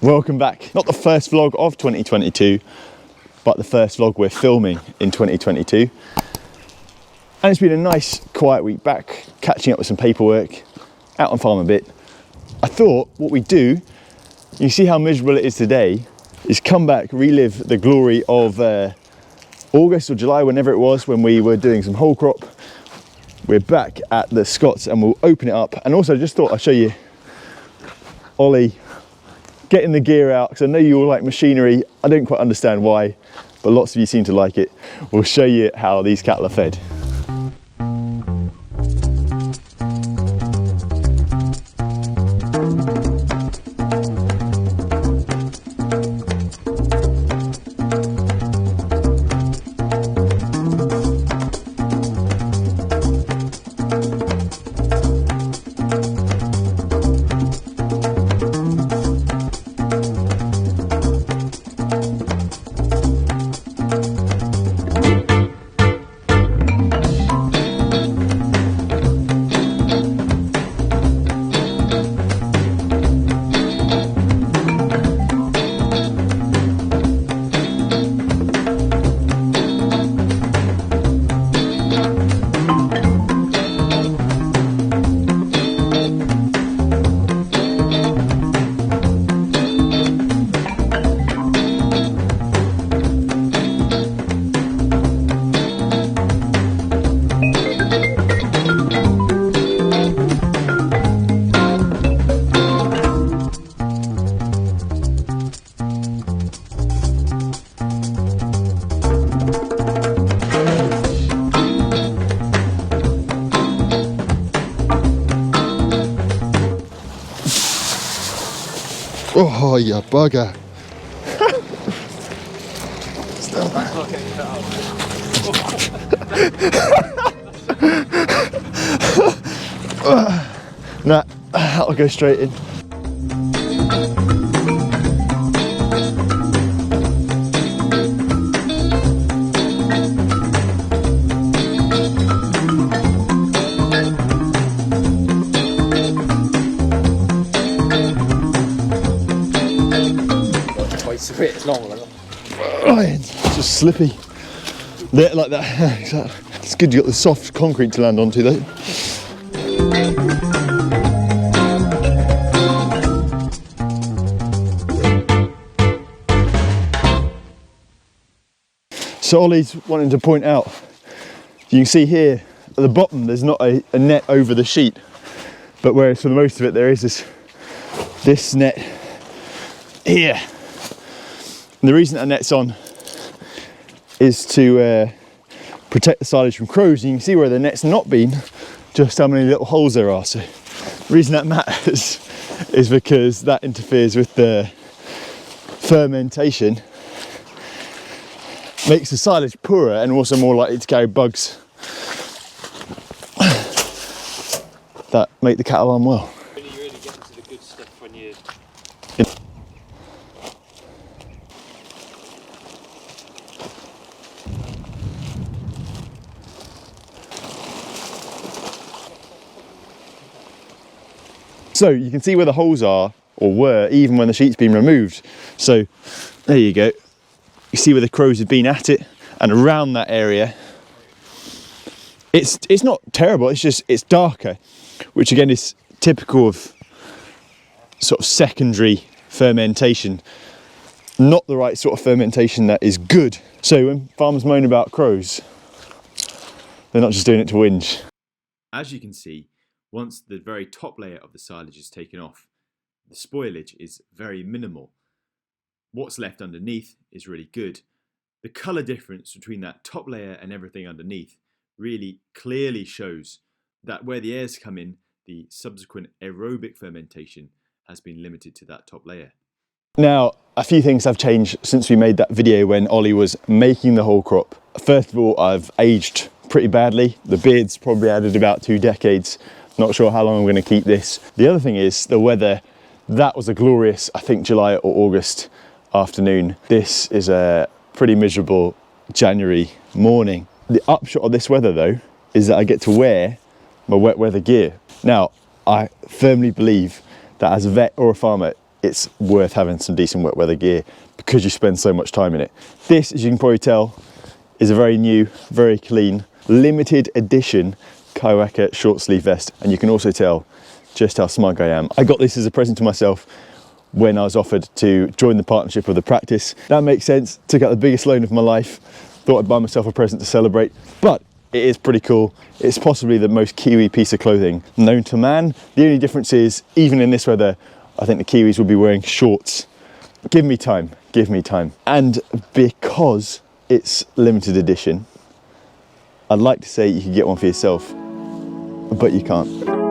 Welcome back. Not the first vlog of 2022, but the first vlog we're filming in 2022. And it's been a nice quiet week back, catching up with some paperwork, out on farm a bit. I thought what we'd do, you see how miserable it is today, is come back, relive the glory of August or July, whenever it was, when we were doing some whole crop. We're back at the Scots and we'll open it up. And also just thought I'd show you Ollie getting the gear out, because I know you all like machinery. I don't quite understand why, but lots of you seem to like it. We'll show you how these cattle are fed. Oh, you bugger. Nah, that'll go straight in. It's long, It's just slippy. There, like that. Exactly. It's good you got the soft concrete to land onto though. So Ollie's wanting to point out, you can see here at the bottom there's not a net over the sheet, but whereas for the most of it there is this net here. And the reason that net's on is to protect the silage from crows. And you can see where the net's not been, just how many little holes there are. So the reason that matters is because that interferes with the fermentation, makes the silage poorer and also more likely to carry bugs that make the cattle unwell. You really get into the good stuff when you... So you can see where the holes are, or were, even when the sheet's been removed. So there you go. You see where the crows have been at it, and around that area, it's not terrible. It's darker, which again is typical of sort of secondary fermentation. Not the right sort of fermentation that is good. So when farmers moan about crows, they're not just doing it to whinge. As you can see, once the very top layer of the silage is taken off, the spoilage is very minimal. What's left underneath is really good. The colour difference between that top layer and everything underneath really clearly shows that where the airs come in, the subsequent aerobic fermentation has been limited to that top layer. Now, a few things have changed since we made that video when Ollie was making the whole crop. First of all, I've aged pretty badly. The beard's probably added about 2 decades. Not sure how long I'm going to keep this. The other thing is the weather. That was a glorious, I think, July or August afternoon. This is a pretty miserable January morning. The upshot of this weather though is that I get to wear my wet weather gear. Now, I firmly believe that as a vet or a farmer, it's worth having some decent wet weather gear because you spend so much time in it. This, as you can probably tell, is a very new, very clean, limited edition Kaiwaka short sleeve vest, and you can also tell just how smug I am. I got this as a present to myself when I was offered to join the partnership of the practice. That makes sense. Took out the biggest loan of my life. Thought I'd buy myself a present to celebrate, but it is pretty cool. It's possibly the most Kiwi piece of clothing known to man. The only difference is, even in this weather, I think the Kiwis will be wearing shorts. Give me time, give me time. And because it's limited edition, I'd like to say you could get one for yourself, but you can't.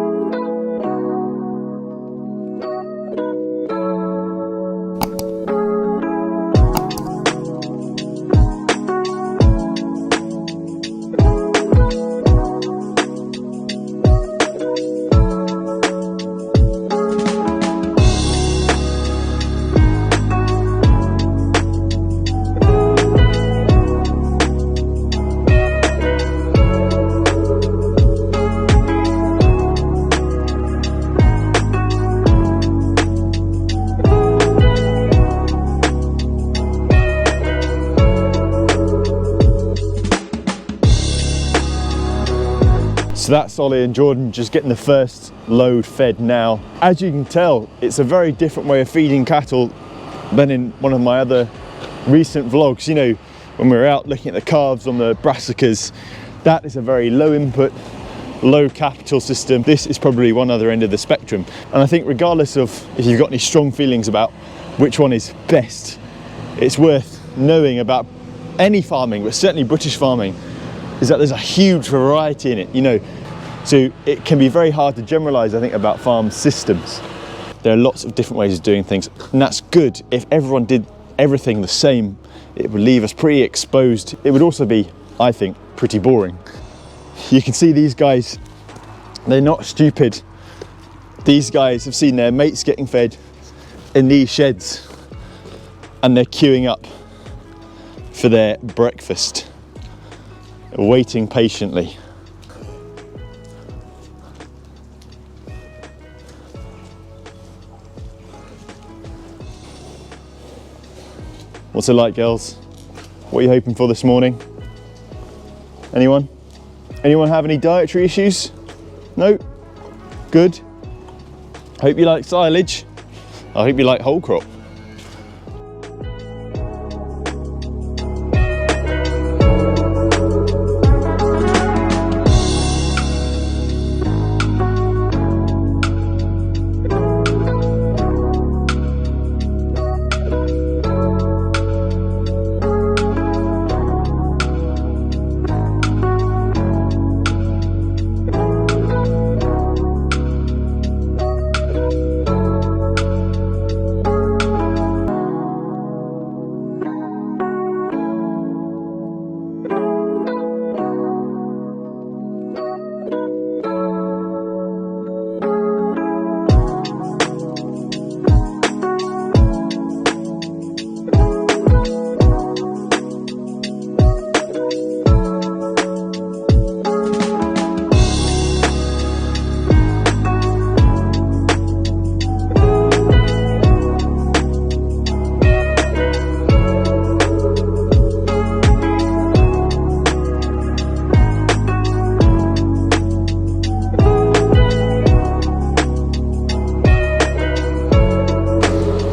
So that's Olly and Jordan just getting the first load fed now. As you can tell, it's a very different way of feeding cattle than in one of my other recent vlogs. You know, when we were out looking at the calves on the brassicas, that is a very low input, low capital system. This is probably one other end of the spectrum. And I think regardless of if you've got any strong feelings about which one is best, it's worth knowing about any farming, but certainly British farming, is that there's a huge variety in it, you know. So it can be very hard to generalize, I think, about farm systems. There are lots of different ways of doing things, and that's good. If everyone did everything the same, it would leave us pretty exposed. It would also be, I think, pretty boring. You can see these guys, they're not stupid. These guys have seen their mates getting fed in these sheds, and they're queuing up for their breakfast, waiting patiently. What's it like, girls? What are you hoping for this morning? Anyone? Anyone have any dietary issues? No? Good. Hope you like silage. I hope you like whole crop.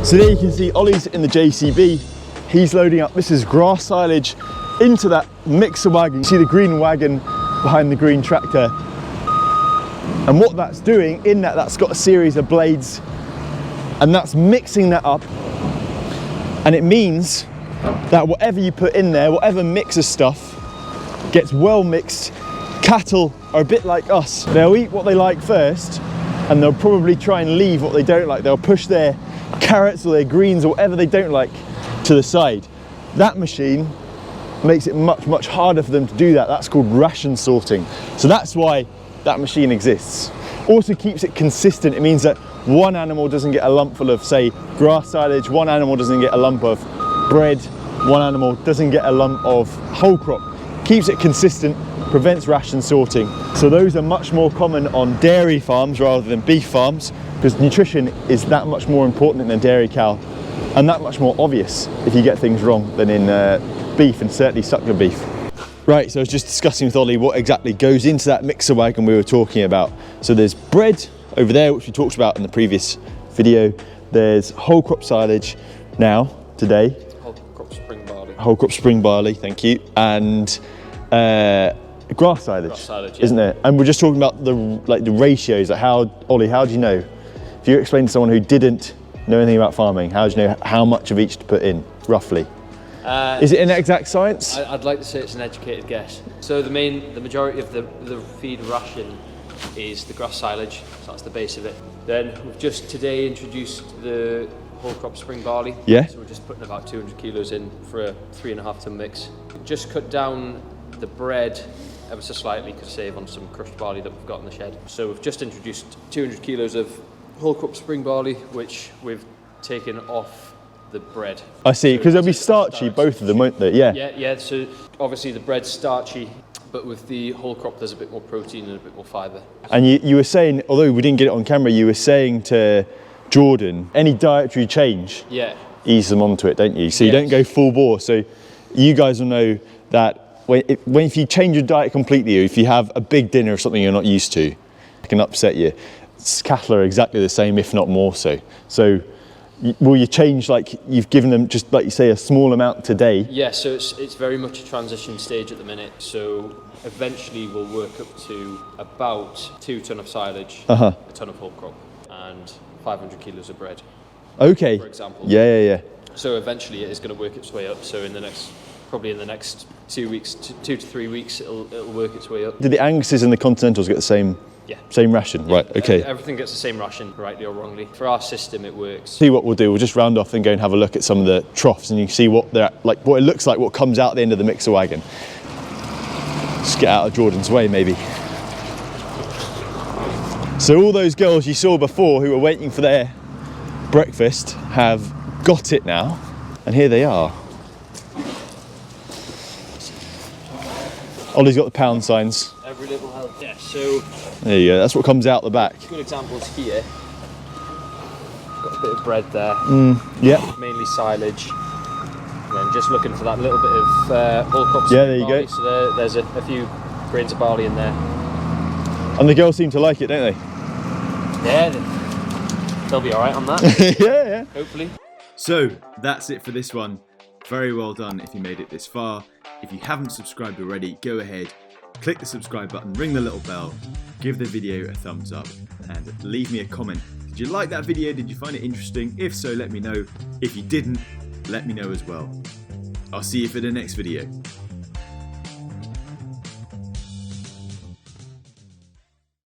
So there you can see Olly's in the JCB. He's loading up, this is grass silage, into that mixer wagon. You see the green wagon behind the green tractor. And what that's doing in that, that's got a series of blades, and that's mixing that up. And it means that whatever you put in there, whatever mixer stuff, gets well mixed. Cattle are a bit like us. They'll eat what they like first, and they'll probably try and leave what they don't like. They'll push their carrots or their greens or whatever they don't like to the side. That machine makes it much harder for them to do that. That's called ration sorting. So that's why that machine exists. Also keeps it consistent. It means that one animal doesn't get a lump full of, say, grass silage, one animal doesn't get a lump of bread, one animal doesn't get a lump of whole crop. Keeps it consistent, prevents ration sorting. So those are much more common on dairy farms rather than beef farms. because nutrition is that much more important in a dairy cow and that much more obvious if you get things wrong than in beef, and certainly suckler beef. Right, so I was just discussing with Ollie what exactly goes into that mixer wagon we were talking about. So there's bread over there, which we talked about in the previous video. There's whole crop silage now, today. Whole crop spring barley. Whole crop spring barley, thank you. And grass silage, Yeah. isn't it? And we're just talking about the ratios, like how, Ollie, how do you know? If you explain to someone who didn't know anything about farming, how do you know how much of each to put in, roughly? Is it an exact science? I'd like to say it's an educated guess. So the majority of the feed ration is the grass silage, so that's the base of it. Then we've just today introduced the whole crop spring barley. Yeah. So we're just putting about 200 kilos in for a 3.5 ton mix. Just cut down the bread ever so slightly to save on some crushed barley that we've got in the shed. So we've just introduced 200 kilos of whole crop spring barley, which we've taken off the bread. I see, because So they'll be it's a starchy, direct both of them, won't they? Yeah. Yeah, so obviously the bread's starchy, but with the whole crop there's a bit more protein and a bit more fibre. And you were saying, although we didn't get it on camera, you were saying to Jordan, any dietary change, Yeah. ease them onto it, don't you? So you Yes. don't go full bore. So you guys will know that if you change your diet completely, or if you have a big dinner of something you're not used to, it can upset you. Cattle are exactly the same, if not more so. So will you change, like you've given them, just like you say, a small amount today? Yeah, so it's very much a transition stage at the minute. So eventually we'll work up to about 2 ton of silage, a ton of whole crop, and 500 kilos of bread. Okay. For example. Yeah. So eventually it is going to work its way up. So probably in the next 2 weeks, 2 to 3 weeks, it'll work its way up. Did the Anguses and the Continentals get the same? Yeah. Same ration, right? Okay. Everything gets the same ration, rightly or wrongly. For our system, it works. See what we'll do. We'll just round off and go and have a look at some of the troughs, and you can see what they're like, what it looks like, what comes out at the end of the mixer wagon. Just get out of Jordan's way, maybe. So all those girls you saw before who were waiting for their breakfast have got it now, and here they are. Ollie's got the pound signs. Every little helps. Yeah, so There you go. That's what comes out the back. good examples here. Got a bit of bread there. Yeah. Mainly silage. And then just looking for that little bit of whole crop. Yeah, there you barley. go. So there's a few grains of barley in there. And the girls seem to like it, don't they? Yeah, they'll be all right on that. Yeah. Hopefully. So that's it for this one. Very well done if you made it this far. If you haven't subscribed already, go ahead, click the subscribe button, ring the little bell, give the video a thumbs up, and leave me a comment. Did you like that video? Did you find it interesting? If so, let me know. If you didn't, let me know as well. I'll see you for the next video.